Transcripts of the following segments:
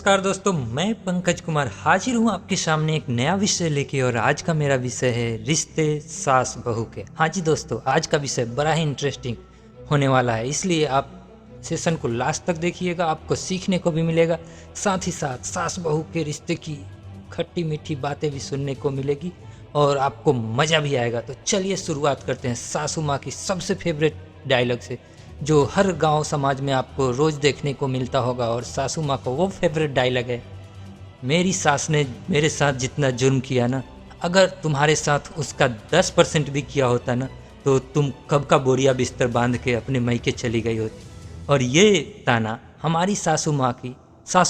नमस्कार दोस्तों, मैं पंकज कुमार हाजिर हूँ आपके सामने एक नया विषय लेके। और आज का मेरा विषय है रिश्ते सास बहू के। हाँ जी दोस्तों, आज का विषय बड़ा ही इंटरेस्टिंग होने वाला है, इसलिए आप सेशन को लास्ट तक देखिएगा, आपको सीखने को भी मिलेगा, साथ ही साथ सास बहू के रिश्ते की खट्टी मीठी बातें भी सुनने को मिलेगी और आपको मज़ा भी आएगा। तो चलिए शुरुआत करते हैं सासू माँ की सबसे फेवरेट डायलॉग से, जो हर गांव समाज में आपको रोज़ देखने को मिलता होगा। और सासू माँ का वो फेवरेट डायलॉग है, मेरी सास ने मेरे साथ जितना जुर्म किया ना, अगर तुम्हारे साथ उसका 10% भी किया होता ना, तो तुम कब का बोरिया बिस्तर बांध के अपने मैके चली गई होती। और ये ताना हमारी सासू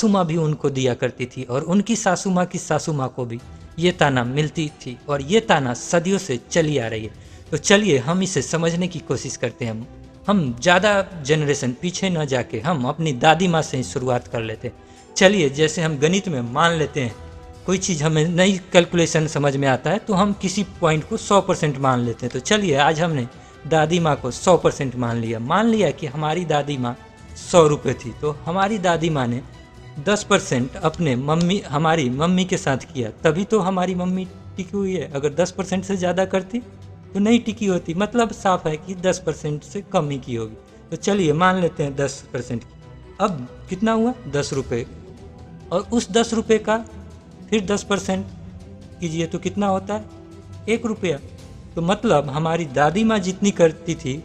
माँ भी उनको दिया करती थी, और उनकी सासू माँ की सासू माँ को भी ये ताना मिलती थी, और ये ताना सदियों से चली आ रही है। तो चलिए हम इसे समझने की कोशिश करते हैं। हम ज़्यादा जनरेशन पीछे न जाके हम अपनी दादी माँ से ही शुरुआत कर लेते हैं। चलिए, जैसे हम गणित में मान लेते हैं कोई चीज़ हमें नई कैलकुलेशन समझ में आता है, तो हम किसी पॉइंट को 100% मान लेते हैं। तो चलिए, आज हमने दादी माँ को 100% मान लिया कि हमारी दादी माँ 100 रुपये थी, तो हमारी दादी माँ ने 10% अपने हमारी मम्मी के साथ किया, तभी तो हमारी मम्मी टिकी हुई है। अगर 10% से ज़्यादा करती तो नहीं टिकी होती। मतलब साफ है कि 10% से कम ही की होगी। तो चलिए मान लेते हैं 10% की। अब कितना हुआ? 10 रुपये। और उस 10 रुपये का फिर 10% कीजिए तो कितना होता है? 1 रुपया। तो मतलब हमारी दादी माँ जितनी करती थी,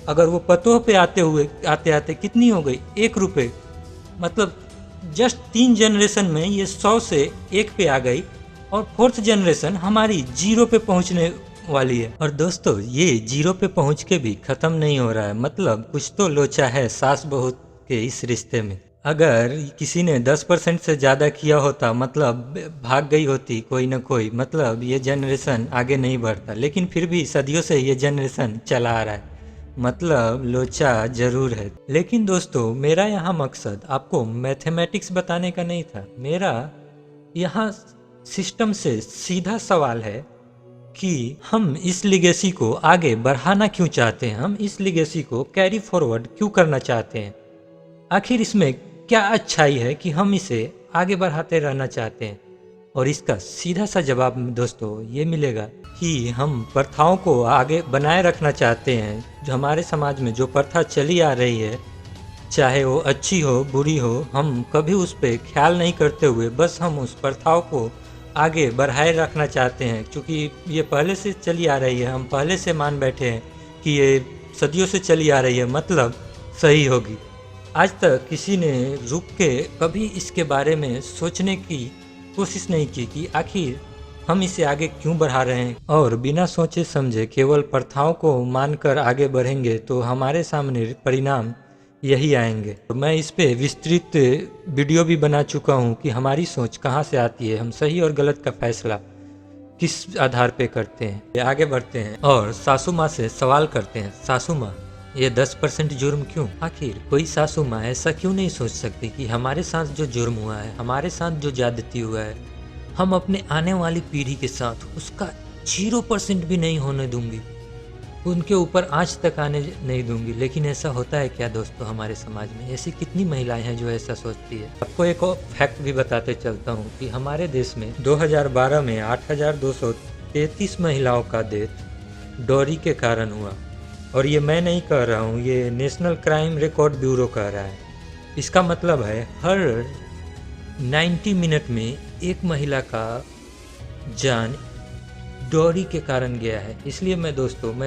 अगर वो पतोह पे आते आते कितनी हो गई? 1 रुपये। मतलब जस्ट 3 जनरेशन में ये 100 से 1 पे आ गई, और 4th जनरेशन हमारी 0 पे पहुँचने वाली है। और दोस्तों, ये 0 पे पहुंच के भी खत्म नहीं हो रहा है। मतलब कुछ तो लोचा है सास बहू के इस रिश्ते में। अगर किसी ने 10% से ज़्यादा किया होता, मतलब भाग गई होती कोई ना कोई, मतलब ये जनरेशन आगे नहीं बढ़ता। लेकिन फिर भी सदियों से ये जनरेशन चला आ रहा है, मतलब लोचा जरूर है। लेकिन दोस्तों, मेरा यहाँ मकसद आपको मैथमेटिक्स बताने का नहीं था। मेरा यहाँ सिस्टम से सीधा सवाल है कि हम इस लिगेसी को आगे बढ़ाना क्यों चाहते हैं, हम इस लिगेसी को कैरी फॉरवर्ड क्यों करना चाहते हैं। आखिर इसमें क्या अच्छाई है कि हम इसे आगे बढ़ाते रहना चाहते हैं। और इसका सीधा सा जवाब दोस्तों ये मिलेगा कि हम प्रथाओं को आगे बनाए रखना चाहते हैं। जो हमारे समाज में जो प्रथा चली आ रही है, चाहे वो अच्छी हो बुरी हो, हम कभी उस पर ख्याल नहीं करते हुए बस हम उस प्रथाओं को आगे बढ़ाए रखना चाहते हैं। क्योंकि ये पहले से चली आ रही है, हम पहले से मान बैठे हैं कि ये सदियों से चली आ रही है, मतलब सही होगी। आज तक किसी ने रुक के कभी इसके बारे में सोचने की कोशिश नहीं की कि आखिर हम इसे आगे क्यों बढ़ा रहे हैं। और बिना सोचे समझे केवल प्रथाओं को मानकर आगे बढ़ेंगे तो हमारे सामने परिणाम यही आएंगे। मैं इस पे विस्तृत वीडियो भी बना चुका हूँ कि हमारी सोच कहाँ से आती है, हम सही और गलत का फैसला किस आधार पे करते हैं। आगे बढ़ते हैं और सासू माँ से सवाल करते हैं, सासू माँ ये 10% जुर्म क्यों? आखिर कोई सासू माँ ऐसा क्यों नहीं सोच सकती कि हमारे साथ जो जुर्म हुआ है, हमारे साथ जो ज्यादती हुआ है, हम अपने आने वाली पीढ़ी के साथ उसका 0% भी नहीं होने दूंगी, उनके ऊपर आँच तक आने नहीं दूंगी। लेकिन ऐसा होता है क्या दोस्तों हमारे समाज में? ऐसी कितनी महिलाएं हैं जो ऐसा सोचती है। आपको एक और फैक्ट भी बताते चलता हूँ कि हमारे देश में 2012 में 8,233 महिलाओं का डेथ डॉरी के कारण हुआ। और ये मैं नहीं कह रहा हूँ, ये नेशनल क्राइम रिकॉर्ड ब्यूरो कह रहा है। इसका मतलब है हर 90 मिनट में एक महिला का जान डॉरी के कारण गया है। इसलिए मैं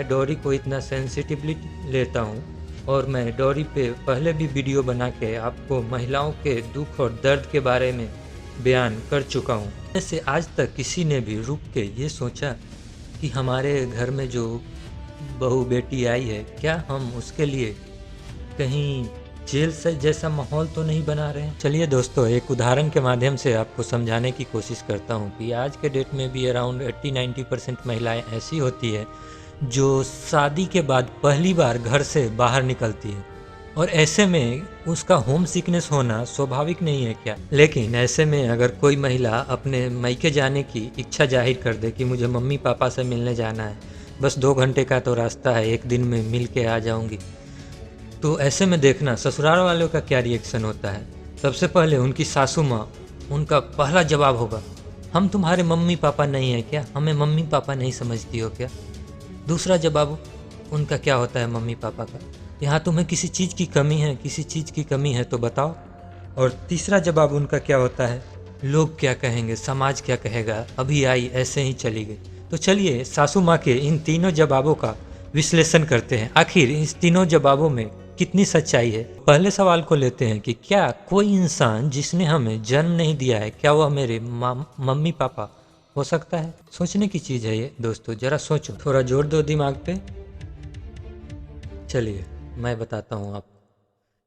डॉरी को इतना सेंसिटिवली लेता हूँ, और मैं डॉरी पे पहले भी वीडियो बना के आपको महिलाओं के दुख और दर्द के बारे में बयान कर चुका हूँ। ऐसे आज तक किसी ने भी रुक के ये सोचा कि हमारे घर में जो बहू बेटी आई है, क्या हम उसके लिए कहीं जेल से जैसा माहौल तो नहीं बना रहे हैं। चलिए दोस्तों, एक उदाहरण के माध्यम से आपको समझाने की कोशिश करता हूँ कि आज के डेट में भी अराउंड 80-90% महिलाएं ऐसी होती है जो शादी के बाद पहली बार घर से बाहर निकलती है। और ऐसे में उसका होम सिकनेस होना स्वाभाविक नहीं है क्या? लेकिन ऐसे में अगर कोई महिला अपने मैके जाने की इच्छा जाहिर कर दे कि मुझे मम्मी पापा से मिलने जाना है, बस 2 घंटे का तो रास्ता है, 1 दिन में मिल के आ जाऊँगी, तो ऐसे में देखना ससुराल वालों का क्या रिएक्शन होता है। सबसे पहले उनकी सासू माँ, उनका पहला जवाब होगा, हम तुम्हारे मम्मी पापा नहीं हैं क्या? हमें मम्मी पापा नहीं समझती हो क्या? दूसरा जवाब उनका क्या होता है मम्मी पापा का, यहाँ तुम्हें किसी चीज़ की कमी है, किसी चीज़ की कमी है तो बताओ। और तीसरा जवाब उनका क्या होता है, लोग क्या कहेंगे, समाज क्या कहेगा, अभी आई ऐसे ही चली गई। तो चलिए सासू माँ के इन तीनों जवाबों का विश्लेषण करते हैं, आखिर इस तीनों जवाबों में कितनी सच्चाई है। पहले सवाल को लेते हैं कि क्या कोई इंसान जिसने हमें जन्म नहीं दिया है, क्या वह मेरे मम्मी पापा हो सकता है? सोचने की चीज़ है ये दोस्तों, जरा सोचो, थोड़ा जोर दो दिमाग पे। चलिए मैं बताता हूँ आपको।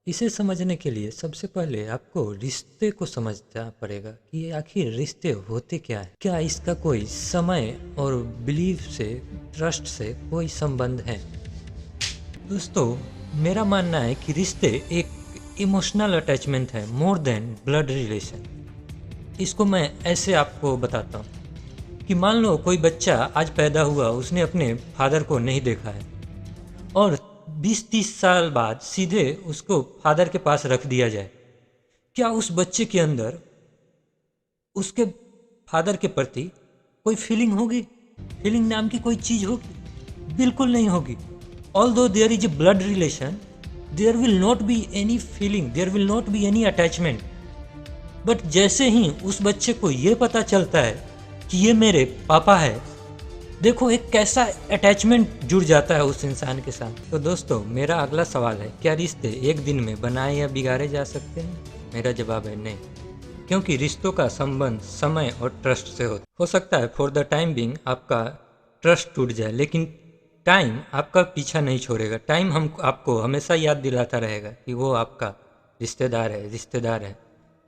इसे समझने के लिए सबसे पहले आपको रिश्ते को समझना पड़ेगा कि ये आखिर रिश्ते होते क्या है। क्या इसका कोई समय और बिलीफ से, ट्रस्ट से कोई संबंध है? दोस्तों मेरा मानना है कि रिश्ते एक इमोशनल अटैचमेंट है, मोर देन ब्लड रिलेशन। इसको मैं ऐसे आपको बताता हूँ कि मान लो कोई बच्चा आज पैदा हुआ, उसने अपने फादर को नहीं देखा है और 20-30 साल बाद सीधे उसको फादर के पास रख दिया जाए, क्या उस बच्चे के अंदर उसके फादर के प्रति कोई फीलिंग होगी? फीलिंग नाम की कोई चीज़ होगी? बिल्कुल नहीं होगी। Although there is a blood relation, there will not be any feeling, there will not be any attachment. But जैसे ही उस बच्चे को ये पता चलता है कि ये मेरे पापा है, देखो एक कैसा अटैचमेंट जुड़ जाता है उस इंसान के साथ। तो दोस्तों मेरा अगला सवाल है, क्या रिश्ते एक दिन में बनाए या बिगाड़े जा सकते हैं? मेरा जवाब है नहीं, क्योंकि रिश्तों का संबंध समय और ट्रस्ट से हो सकता है फॉर द टाइम बिंग आपका ट्रस्ट टूट जाए, लेकिन टाइम आपका पीछा नहीं छोड़ेगा। टाइम आपको हमेशा याद दिलाता रहेगा कि वो आपका रिश्तेदार है, रिश्तेदार है,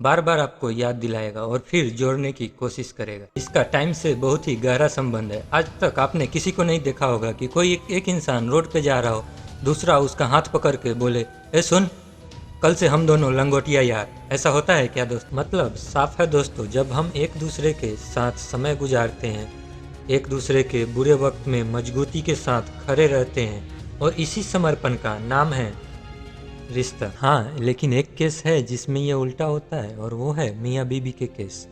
बार बार आपको याद दिलाएगा और फिर जोड़ने की कोशिश करेगा। इसका टाइम से बहुत ही गहरा संबंध है। आज तक आपने किसी को नहीं देखा होगा कि कोई एक इंसान रोड पे जा रहा हो, दूसरा उसका हाथ पकड़ के बोले, ए सुन, कल से हम दोनों लंगोटिया यार। ऐसा होता है क्या दोस्त? मतलब साफ है दोस्तों, जब हम एक दूसरे के साथ समय गुजारते हैं, एक दूसरे के बुरे वक्त में मजबूती के साथ खड़े रहते हैं, और इसी समर्पण का नाम है रिश्ता। हाँ, लेकिन एक केस है जिसमें ये उल्टा होता है, और वो है मियाँ बीबी के केस।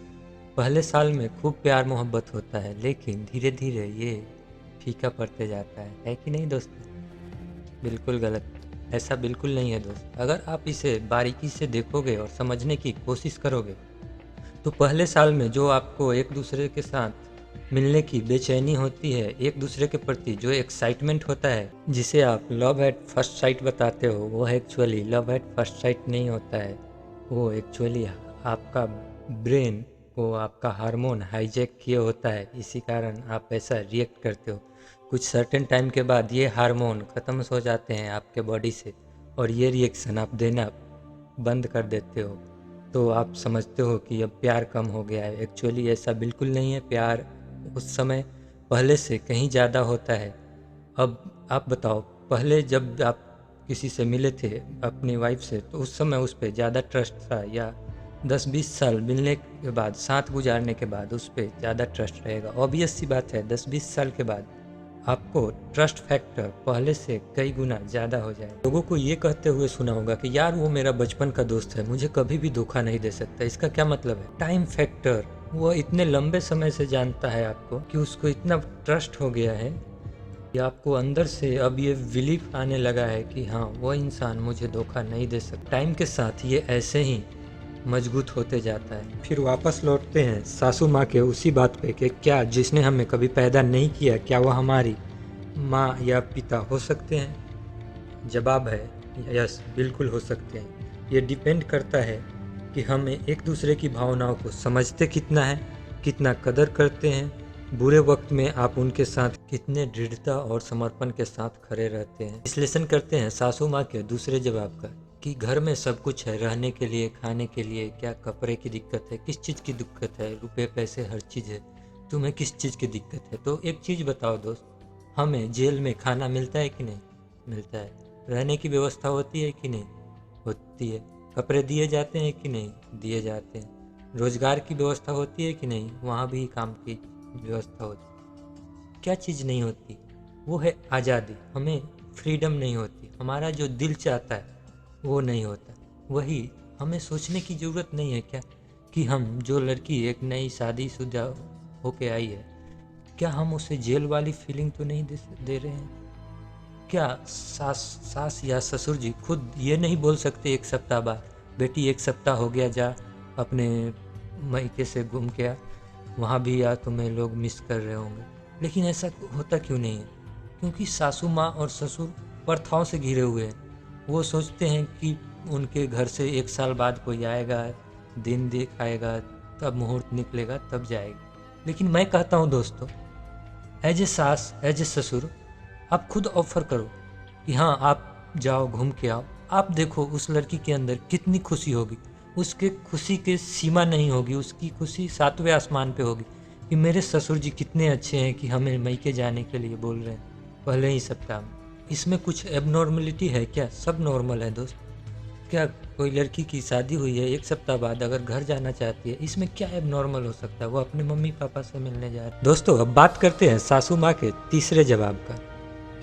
पहले साल में खूब प्यार मोहब्बत होता है, लेकिन धीरे धीरे ये फीका पड़ते जाता है कि नहीं दोस्तों? बिल्कुल गलत, ऐसा बिल्कुल नहीं है दोस्त। अगर आप इसे बारीकी से देखोगे और समझने की कोशिश करोगे तो पहले साल में जो आपको एक दूसरे के साथ मिलने की बेचैनी होती है, एक दूसरे के प्रति जो एक्साइटमेंट होता है, जिसे आप लव एट फर्स्ट साइट बताते हो, वो actually love at first sight नहीं होता है। वो एक्चुअली आपका ब्रेन को आपका हार्मोन हाईजैक किए होता है, इसी कारण आप ऐसा रिएक्ट करते हो। कुछ सर्टेन टाइम के बाद ये हार्मोन ख़त्म हो जाते हैं आपके बॉडी से, और ये रिएक्शन आप देना बंद कर देते हो, तो आप समझते हो कि अब प्यार कम हो गया है। एक्चुअली ऐसा बिल्कुल नहीं है। प्यार उस समय पहले से कहीं ज़्यादा होता है। अब आप बताओ, पहले जब आप किसी से मिले थे अपनी वाइफ से, तो उस समय उस पर ज़्यादा ट्रस्ट था, या 10-20 साल मिलने के बाद, साथ गुजारने के बाद उस पर ज़्यादा ट्रस्ट रहेगा? ऑब्वियस सी बात है, 10-20 साल के बाद आपको ट्रस्ट फैक्टर पहले से कई गुना ज़्यादा हो जाए। लोगों को ये कहते हुए सुना होगा कि यार वो मेरा बचपन का दोस्त है, मुझे कभी भी धोखा नहीं दे सकता। इसका क्या मतलब है? टाइम फैक्टर, वो इतने लंबे समय से जानता है आपको कि उसको इतना ट्रस्ट हो गया है कि आपको अंदर से अब ये बिलीफ आने लगा है कि हाँ वो इंसान मुझे धोखा नहीं दे सकता। टाइम के साथ ये ऐसे ही मजबूत होते जाता है। फिर वापस लौटते हैं सासू माँ के उसी बात पे कि क्या जिसने हमें कभी पैदा नहीं किया, क्या वह हमारी माँ या पिता हो सकते हैं? जवाब है यस, बिल्कुल हो सकते हैं। ये डिपेंड करता है कि हमें एक दूसरे की भावनाओं को समझते कितना है, कितना कदर करते हैं। बुरे वक्त में आप उनके साथ कितने दृढ़ता और समर्पण के साथ खड़े रहते हैं। विश्लेषण करते हैं सासू माँ के दूसरे जवाब का कि घर में सब कुछ है, रहने के लिए, खाने के लिए, क्या कपड़े की दिक्कत है, किस चीज़ की दिक्कत है, रुपए पैसे हर चीज़ है, तुम्हें किस चीज़ की दिक्कत है? तो एक चीज़ बताओ दोस्त, हमें जेल में खाना मिलता है कि नहीं मिलता है? रहने की व्यवस्था होती है कि नहीं होती है? कपड़े दिए जाते हैं कि नहीं दिए जाते हैं? रोजगार की व्यवस्था होती है कि नहीं? वहाँ भी काम की व्यवस्था होती है। क्या चीज़ नहीं होती? वो है आज़ादी। हमें फ्रीडम नहीं होती, हमारा जो दिल चाहता है वो नहीं होता। वही हमें सोचने की ज़रूरत नहीं है क्या कि हम जो लड़की एक नई शादीशुदा होके आई है, क्या हम उसे जेल वाली फीलिंग तो नहीं दे रहे हैं? क्या सास या ससुर जी खुद ये नहीं बोल सकते एक सप्ताह बाद, बेटी 1 सप्ताह हो गया, जा अपने मायके से घूम के आ, वहाँ भी या तुम्हें लोग मिस कर रहे होंगे। लेकिन ऐसा होता क्यों नहीं है? क्योंकि सासू माँ और ससुर प्रथाओं से घिरे हुए हैं। वो सोचते हैं कि उनके घर से 1 साल बाद कोई आएगा, दिन दिखाएगा, तब मुहूर्त निकलेगा, तब जाएगा। लेकिन मैं कहता हूँ दोस्तों, एज ए सास, एज ए ससुर, आप खुद ऑफर करो कि हाँ आप जाओ, घूम के आओ। आप देखो उस लड़की के अंदर कितनी खुशी होगी, उसके खुशी के सीमा नहीं होगी, उसकी खुशी 7वें आसमान पे होगी कि मेरे ससुर जी कितने अच्छे हैं कि हमें मायके जाने के लिए बोल रहे हैं पहले ही सप्ताह में। इसमें कुछ एबनॉर्मलिटी है क्या? सब नॉर्मल है दोस्त। क्या कोई लड़की की शादी हुई है 1 सप्ताह बाद अगर घर जाना चाहती है, इसमें क्या एबनॉर्मल हो सकता है? वो अपने मम्मी पापा से मिलने जा रही है। दोस्तों अब बात करते हैं सासू माँ के तीसरे जवाब का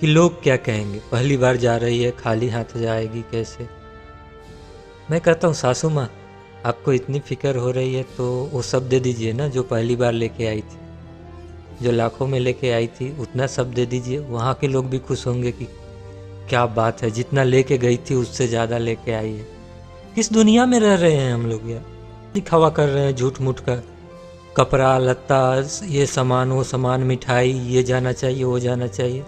कि लोग क्या कहेंगे, पहली बार जा रही है, खाली हाथ जाएगी कैसे? मैं कहता हूँ सासू माँ, आपको इतनी फिक्र हो रही है तो वो सब दे दीजिए ना जो पहली बार लेके आई थी, जो लाखों में लेके आई थी उतना सब दे दीजिए। वहाँ के लोग भी खुश होंगे कि क्या बात है, जितना लेके गई थी उससे ज़्यादा लेके आई है। किस दुनिया में रह रहे हैं हम लोग यार? दिखावा कर रहे हैं झूठ मूठ का, कपड़ा लत्ता, ये सामान वो सामान, मिठाई, ये जाना चाहिए वो जाना चाहिए।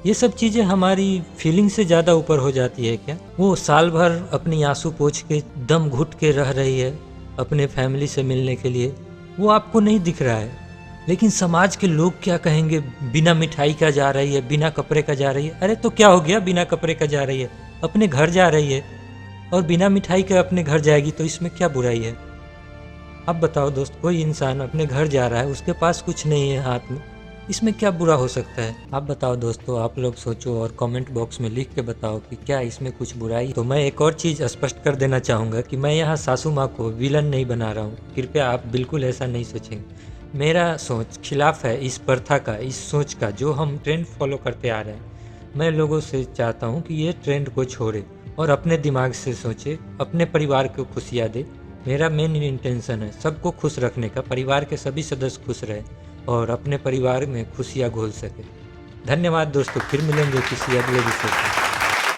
ये सब चीज़ें हमारी फीलिंग से ज़्यादा ऊपर हो जाती है क्या? वो साल भर अपनी आंसू पोंछ के दम घुट के रह रही है अपने फैमिली से मिलने के लिए, वो आपको नहीं दिख रहा है। लेकिन समाज के लोग क्या कहेंगे, बिना मिठाई का जा रही है, बिना कपड़े का जा रही है। अरे तो क्या हो गया, बिना कपड़े का जा रही है, अपने घर जा रही है और बिना मिठाई के अपने घर जाएगी, तो इसमें क्या बुराई है? अब बताओ दोस्त, कोई इंसान अपने घर जा रहा है, उसके पास कुछ नहीं है हाथ में, इसमें क्या बुरा हो सकता है? आप बताओ दोस्तों, आप लोग सोचो और कमेंट बॉक्स में लिख के बताओ कि क्या इसमें कुछ बुराई। तो मैं एक और चीज़ स्पष्ट कर देना चाहूँगा कि मैं यहाँ सासू माँ को विलन नहीं बना रहा हूँ, कृपया आप बिल्कुल ऐसा नहीं सोचेंगे। मेरा सोच खिलाफ है इस प्रथा का, इस सोच का जो हम ट्रेंड फॉलो करते आ रहे हैं। मैं लोगों से चाहता हूँ कि ये ट्रेंड को छोड़े और अपने दिमाग से सोचे, अपने परिवार को खुशियाँ दे। मेरा मेन इंटेंशन है सबको खुश रखने का, परिवार के सभी सदस्य खुश रहे और अपने परिवार में खुशियाँ घोल सके। धन्यवाद दोस्तों, फिर मिलेंगे किसी अगले विषय पर।